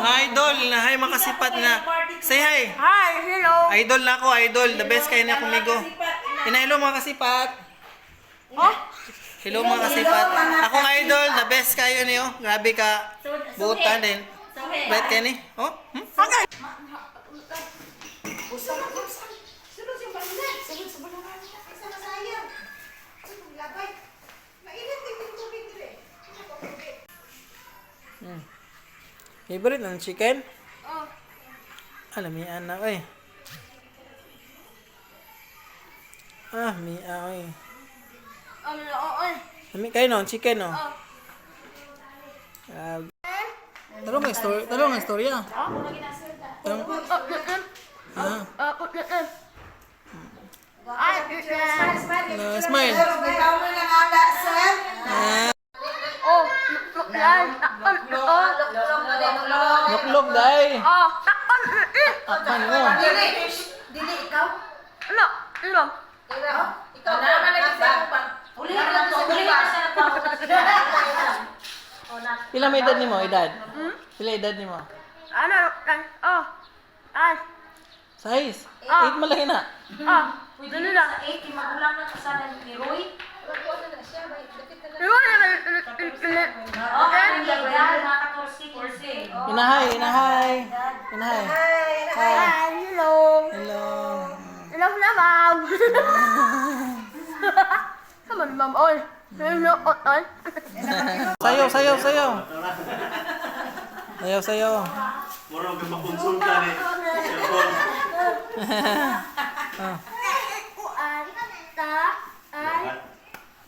Mga idol, na hay makasipat na. Say hi. Hi, hello. Idol na ako, idol. The best kayo na kumigo. Hello mga kasipat. Oh, Hello mga kasipat. Ako nga idol, the best kayo niyo. Grabe ka. Butan din. Bait kayo ni. Oh? okay. Favorite ng chicken? Oh, Alam mi ana oy. Ah, mi oy. oh. Lami kayo no, chicken no. Oh. Talong ang story, talong ang storya. Talong. Ah, smile. Ikaw mo lang ala, sir. Ah, Oh, look dai. oh, Apan mo. Dili ikaw. ano? Ikaw na lagi sa pang. Uli ka lang to. Pila may edad nimo, edad? Pila edad nimo? Ano? Oh, ay, Size. 8 malaki na. oh, dali na. Sa 80 magulang na kasana ni Roy. Inahay, inahay. Inahay. Hi. Hello. Hello. Hello na, ma'am. Come on, ma'am. Oy. Hello, oy. Sayaw, sayaw, sayaw. Sayaw, sayaw. Moro ka makonsulta ni.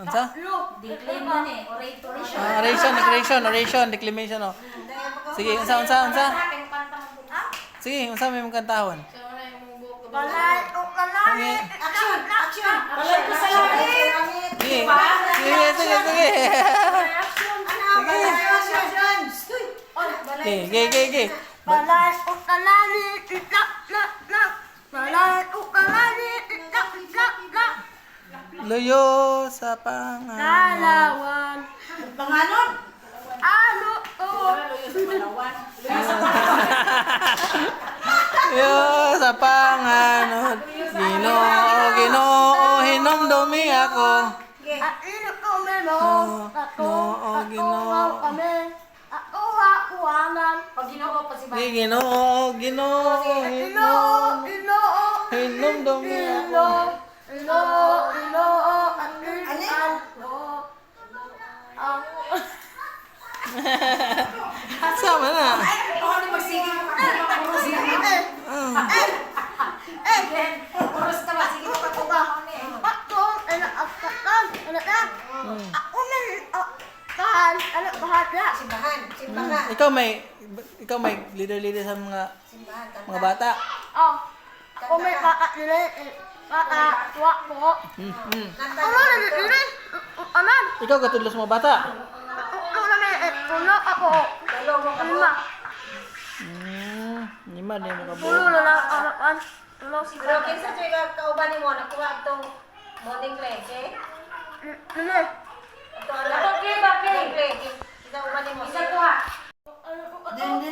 Unsa? Declaim na ni, orator siya. Oration, declamation oh. Sige, unsa? Sige, unsa may mong kantahon? Balay, Sige. Action! Balay ko sa langit! Sige. Sige. Sige. balay, ukalani, itlak, lak. Balay, ukalani, itlak, lak. Luyo sa pangalan. Dalawan. Panganon! Ano to? Luyo sa pangalan. Ginoo, hinumdumi ako. At ino kami mo. Ginoo, Ginoo. Kami. Ako hakuanan. Pag ginoo pa si Bay. Ginoo, hinumdumi ako. Sama na. Ako ni magsige mo ka. Oras ka ba? Sige mo ka tuba. Simbahan. Ikaw may leader sa mga bata. Ako may baka nila baka tuwa ko. Ano na nila? Anan? Ikaw katulad sa mga bata. Ano na may puno ako. Lima. Lima din mo Puno kabuo. na lang arapan. Ano? Pero kinsa siya kauban ni mo nakuha itong morning play, okay? Nila. Ito ano? Bakit? Kita uban ni mo. Isa kuha. Dili